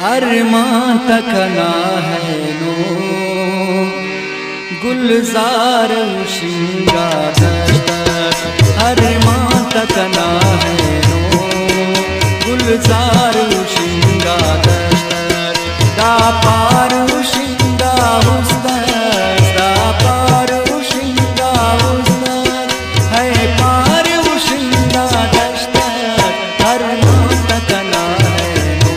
अरमां तकना है नो गुलजार शिंगा दस्तर। अरमां तकना है नो गुलजार शिंगा दस्तर। दा पार शिंगा हुस्दर, दा पार शिंगा हुस्दर है पार शिंगा दस्तर। अरमां तकना है नो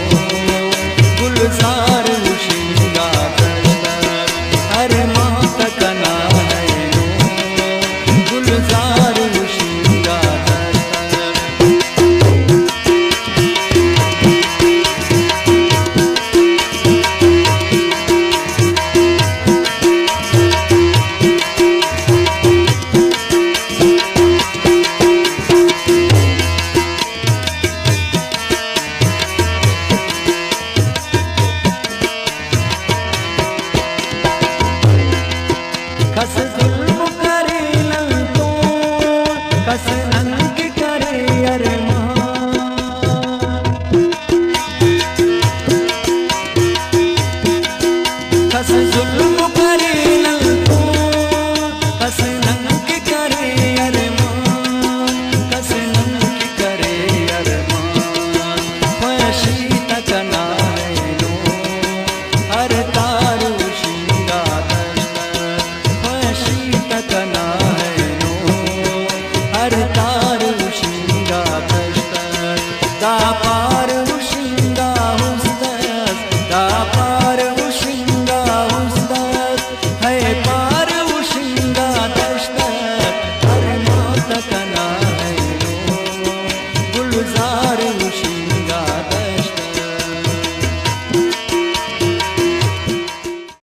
गुलजार शिंगा दस्तर। अरमां तकना है नो गुलजार शिंगा दस्तर। कस जुल्म करे लंतो, कस नंग करे अरमान। कस जुल्म करे लंतो, कस नंग करे अरमान। कस नंग करे अरमान ख्वाहिशी तकना है नो हर तारू शिंगा दस्तर। ख्वाहिशी तकना है नो हर तारू शिंगा दस्तर। दा पार शिंगा हुस्दर, दा पार शिंगा हुस्दर है पार शिंगा दस्तर। अरमां तकना है नो गुलजार